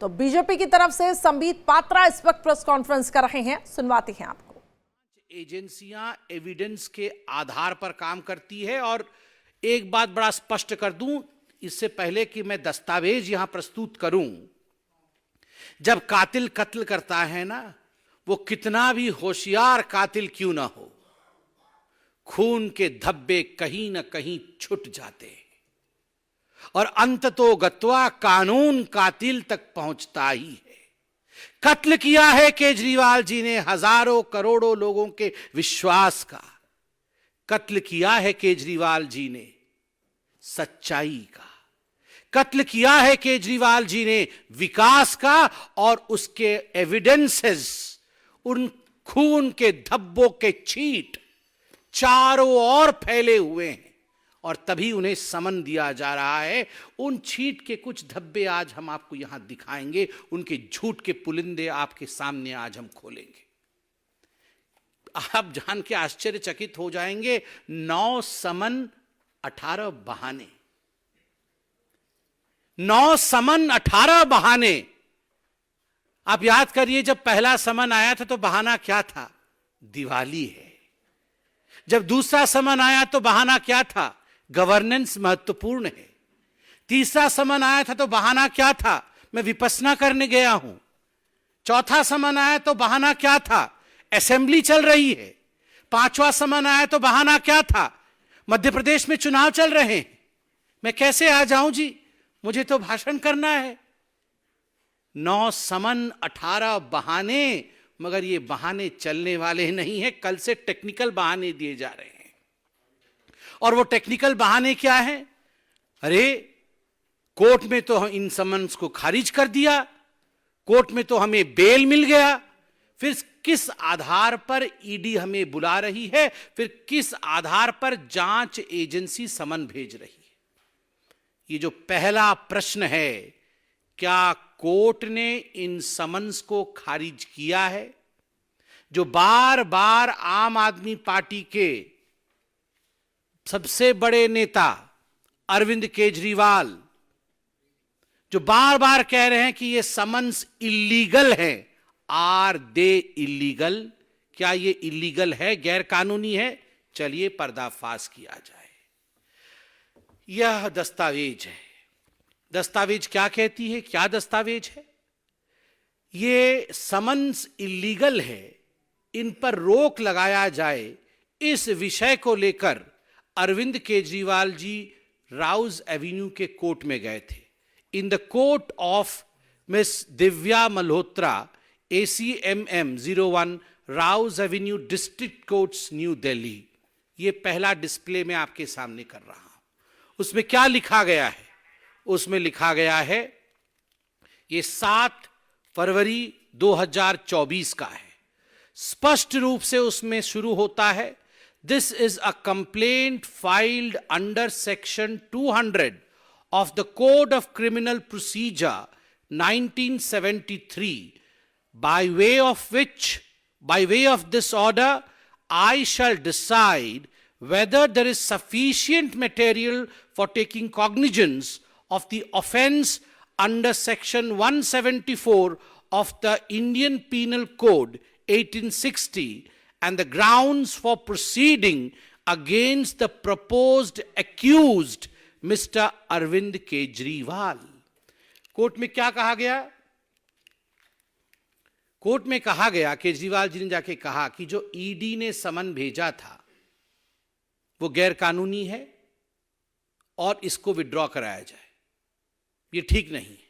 तो बीजेपी की तरफ से संबित पात्रा इस वक्त प्रेस कॉन्फ्रेंस कर रहे हैं, सुनवाते हैं आपको। एजेंसियां एविडेंस के आधार पर काम करती है। और एक बात बड़ा स्पष्ट कर दूं, इससे पहले कि मैं दस्तावेज यहां प्रस्तुत करूं, जब कातिल कत्ल करता है ना, वो कितना भी होशियार कातिल क्यों ना हो, खून के धब्बे कहीं ना कहीं छुट जाते हैं और अंततोगत्वा कानून कातिल तक पहुंचता ही है। कत्ल किया है केजरीवाल जी ने हजारों करोड़ों लोगों के विश्वास का, कत्ल किया है केजरीवाल जी ने सच्चाई का, कत्ल किया है केजरीवाल जी ने विकास का, और उसके एविडेंसेस, उन खून के धब्बों के छींट चारों ओर फैले हुए हैं और तभी उन्हें समन दिया जा रहा है। उन छींट के कुछ धब्बे आज हम आपको यहां दिखाएंगे, उनके झूठ के पुलिंदे आपके सामने आज हम खोलेंगे। आप जान के आश्चर्यचकित हो जाएंगे, 9 समन 18 बहाने, 9 समन 18 बहाने। आप याद करिए, जब पहला समन आया था तो बहाना क्या था? दिवाली है। जब दूसरा समन आया तो बहाना क्या था? गवर्नेंस महत्वपूर्ण है। तीसरा समन आया था तो बहाना क्या था? मैं विपश्यना करने गया हूं। चौथा समन आया तो बहाना क्या था? असेंबली चल रही है। पांचवा समन आया तो बहाना क्या था? मध्य प्रदेश में चुनाव चल रहे हैं, मैं कैसे आ जाऊं जी, मुझे तो भाषण करना है। 9 समन 18 बहाने, मगर ये बहाने चलने वाले नहीं है। कल से टेक्निकल बहाने दिए जा रहे हैं। और वो टेक्निकल बहाने क्या है? अरे कोर्ट में तो इन समन्स को खारिज कर दिया, कोर्ट में तो हमें बेल मिल गया, फिर किस आधार पर ईडी हमें बुला रही है, फिर किस आधार पर जांच एजेंसी समन भेज रही है? ये जो पहला प्रश्न है, क्या कोर्ट ने इन समन्स को खारिज किया है? जो बार बार आम आदमी पार्टी के सबसे बड़े नेता अरविंद केजरीवाल जो बार बार कह रहे हैं कि ये समन्स इल्लीगल है, आर दे इल्लीगल? क्या ये इल्लीगल है, गैर कानूनी है? चलिए पर्दाफाश किया जाए। यह दस्तावेज है। दस्तावेज क्या कहती है? क्या दस्तावेज है? ये समन्स इल्लीगल है, इन पर रोक लगाया जाए, इस विषय को लेकर अरविंद केजरीवाल जी राउज एवेन्यू के कोर्ट में गए थे। In the court of miss Divya Malhotra, ACMM 01, Rouse Avenue, district courts, new Delhi. ये पहला डिस्प्ले मैं आपके सामने कर रहा हूं। उसमें क्या लिखा गया है? उसमें लिखा गया है, ये 7 फरवरी 2024 का है। स्पष्ट रूप से उसमें शुरू होता है, this is a complaint filed under section 200 of the Code of Criminal Procedure 1973, by way of this order, I shall decide whether there is sufficient material for taking cognizance of the offense under section 174 of the Indian Penal Code 1860 and the grounds for proceeding against the proposed accused mister Arvind Kejriwal. Court में क्या कहा गया? Court में कहा गया, केजरीवाल जी ने जाके कहा कि जो ईडी ने समन भेजा था वो गैर कानूनी है और इसको विड्रॉ कराया जाए, ये ठीक नहीं है।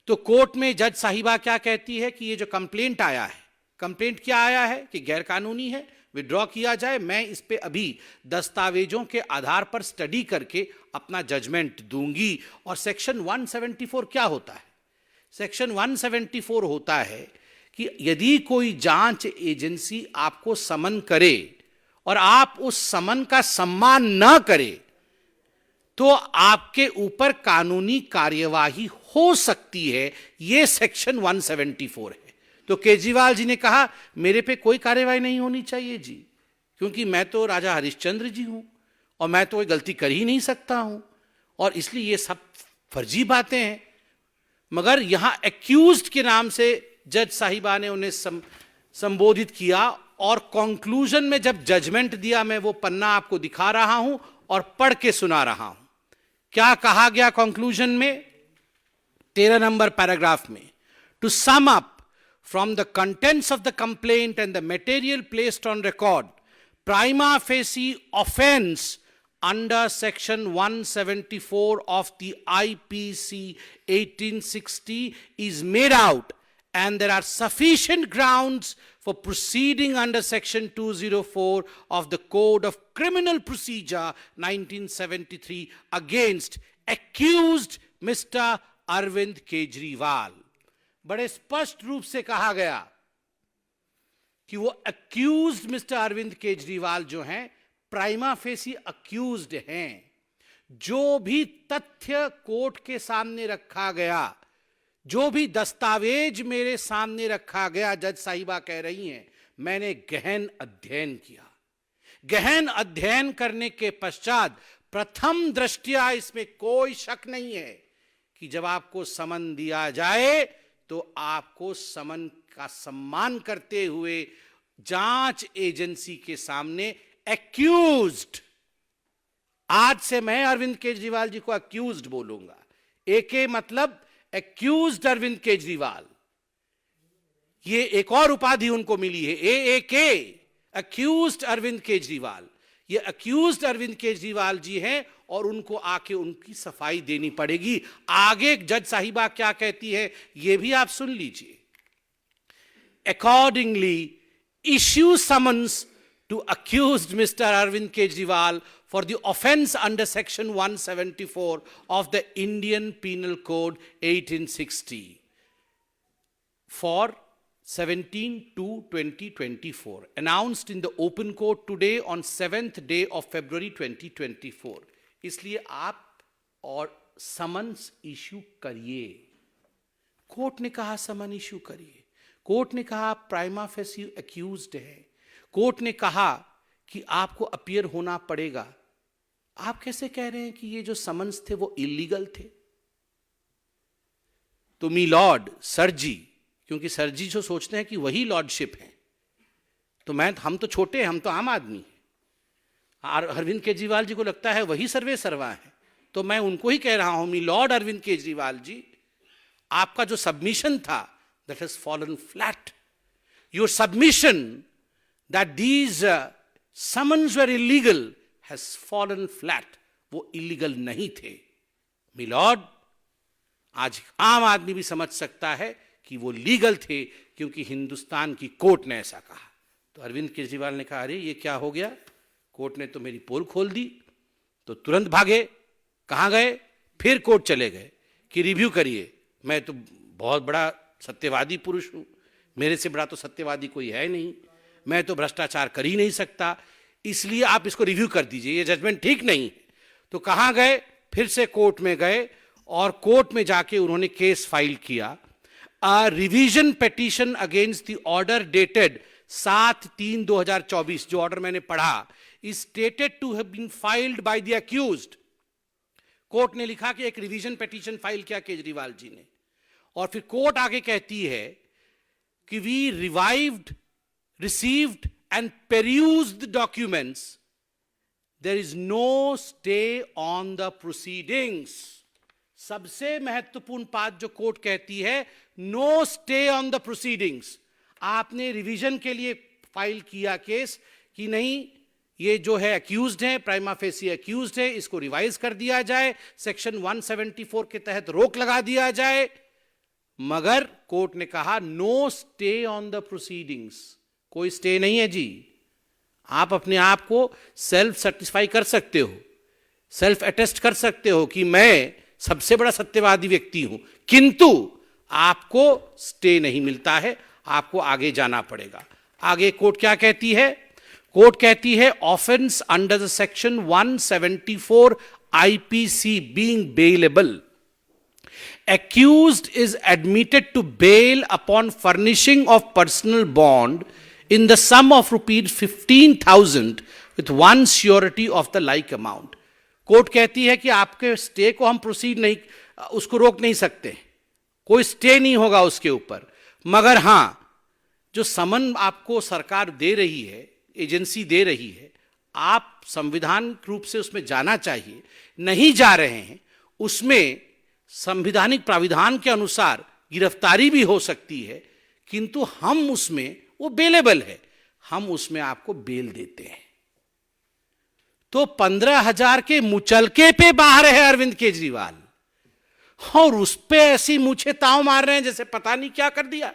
तो कोर्ट में जज साहिबा क्या कहती है कि ये जो कंप्लेंट आया है, कंप्लेंट क्या आया है कि गैर कानूनी है, विड्रॉ किया जाए। मैं इस पे अभी दस्तावेजों के आधार पर स्टडी करके अपना जजमेंट दूंगी। और सेक्शन 174 क्या होता है? सेक्शन 174 होता है कि यदि कोई जांच एजेंसी आपको समन करे और आप उस समन का सम्मान न करें तो आपके ऊपर कानूनी कार्यवाही हो सकती है। यह सेक्शन 174 है। तो केजरीवाल जी ने कहा मेरे पे कोई कार्यवाही नहीं होनी चाहिए जी, क्योंकि मैं तो राजा हरिश्चंद्र जी हूं और मैं तो कोई गलती कर ही नहीं सकता हूं, और इसलिए ये सब फर्जी बातें हैं। मगर यहां एक्यूज्ड के नाम से जज साहिबा ने उन्हें संबोधित किया, और कंक्लूजन में जब जजमेंट दिया, मैं वो पन्ना आपको दिखा रहा हूं और पढ़ के सुना रहा हूं। क्या कहा गया कंक्लूजन में? 13 नंबर पैराग्राफ में, to sum up from the contents of the complaint and the material placed on record, prima facie offense under section 174 of the IPC 1860 is made out, and there are sufficient grounds for proceeding under section 204 of the Code of Criminal Procedure 1973 against accused Mr. Arvind Kejriwal। बड़े स्पष्ट रूप से कहा गया कि वो accused mister Arvind Kejriwal जो हैं, प्राइमा फेसी अक्यूज्ड हैं। जो भी तथ्य कोर्ट के सामने रखा गया, जो भी दस्तावेज मेरे सामने रखा गया, जज साहिबा कह रही हैं, मैंने गहन अध्ययन किया। गहन अध्ययन करने के पश्चात प्रथम दृष्टया इसमें कोई शक नहीं है कि जब आपको समन दिया जाए तो आपको समन का सम्मान करते हुए जांच एजेंसी के सामने एक्यूज्ड, आज से मैं अरविंद केजरीवाल जी को एक्यूज्ड बोलूंगा। एके मतलब एक्यूज्ड अरविंद केजरीवाल, ये एक और उपाधि उनको मिली है, एके एक्यूज्ड अरविंद केजरीवाल। ये एक्यूज्ड अरविंद केजरीवाल जी हैं और उनको आके उनकी सफाई देनी पड़ेगी। आगे जज साहिबा क्या कहती है ये भी आप सुन लीजिए। Accordingly issue summons to accused mister Arvind Kejriwal for the offense under section 174 of the Indian Penal Code 1860 for 17/2/2024, announced in the open court today on 7th day of February 2024। इसलिए आप और समन्स इशू करिए। कोर्ट ने कहा समन issue करिए, court ने कहा आप प्राइमा फेसी एक्यूज्ड है, कोर्ट ने कहा कि आपको अपीयर होना पड़ेगा। आप कैसे कह रहे हैं कि ये जो समन्स थे वो इलीगल थे? तो मी लॉर्ड, सर जी, क्योंकि सर जी जो सोचते हैं कि वही लॉर्डशिप है, तो हम तो छोटे हैं, हम तो आम आदमी हैं। अरविंद केजरीवाल जी को लगता है वही सर्वे सर्वा है, तो मैं उनको ही कह रहा हूं, मी लॉर्ड अरविंद केजरीवाल जी, आपका जो सबमिशन था that has fallen flat. Your submission that these summons were illegal has fallen flat, वो इलीगल नहीं थे। मी लॉर्ड, आज आम आदमी भी समझ सकता है कि वो लीगल थे क्योंकि हिंदुस्तान की कोर्ट ने ऐसा कहा। तो अरविंद केजरीवाल ने कहा, अरे ये क्या हो गया, कोर्ट ने तो मेरी पोल खोल दी। तो तुरंत भागे, कहां गए? फिर कोर्ट चले गए कि रिव्यू करिए। मैं तो बहुत बड़ा सत्यवादी पुरुष हूं, मेरे से बड़ा तो सत्यवादी कोई है नहीं, मैं तो भ्रष्टाचार कर ही नहीं सकता, इसलिए आप इसको रिव्यू कर दीजिए, ये जजमेंट ठीक नहीं है। तो कहां गए? फिर से कोर्ट में गए और कोर्ट में जाके उन्होंने केस फाइल किया। A revision petition against the order dated 7/3/2024, जो ऑर्डर मैंने पढ़ा, is stated to have been filed by the accused। Court ने लिखा कि एक रिवीजन पिटीशन फाइल किया केजरीवाल जी ने, और फिर कोर्ट आगे कहती है कि we received and perused the documents, there is no stay on the proceedings। सबसे महत्वपूर्ण बात जो कोर्ट कहती है, no stay on the proceedings. आपने रिवीजन के लिए फाइल किया केस कि नहीं, ये जो है अक्यूज्ड है, प्राइमा फेसी अक्यूज्ड है, इसको रिवाइज कर दिया जाए, सेक्शन 174 के तहत रोक लगा दिया जाए, मगर कोर्ट ने कहा no stay on the proceedings. कोई स्टे नहीं है जी, आप अपने आप को सेल्फ सेटिस्फाई कर सकते हो, सेल्फ अटेस्ट कर सकते हो कि मैं सबसे बड़ा सत्यवादी व्यक्ति हूं, किंतु आपको स्टे नहीं मिलता है, आपको आगे जाना पड़ेगा। आगे कोर्ट क्या कहती है? कोर्ट कहती है offence under the section 174 IPC being bailable, accused is admitted to bail upon furnishing of personal bond in the sum of rupees 15,000 with one surety of the like amount। Court कहती है कि आपके stay को हम proceed नहीं, उसको रोक नहीं सकते, कोई स्टे नहीं होगा उसके ऊपर। मगर हां, जो समन आपको सरकार दे रही है, एजेंसी दे रही है, आप संविधान रूप से उसमें जाना चाहिए, नहीं जा रहे हैं, उसमें संवैधानिक प्राविधान के अनुसार गिरफ्तारी भी हो सकती है, किंतु हम उसमें, वो बेलेबल है, हम उसमें आपको बेल देते हैं। तो 15,000 के मुचलके पे बाहर है अरविंद केजरीवाल, और उस पे ऐसी मुझे ताव मार रहे हैं जैसे पता नहीं क्या कर दिया।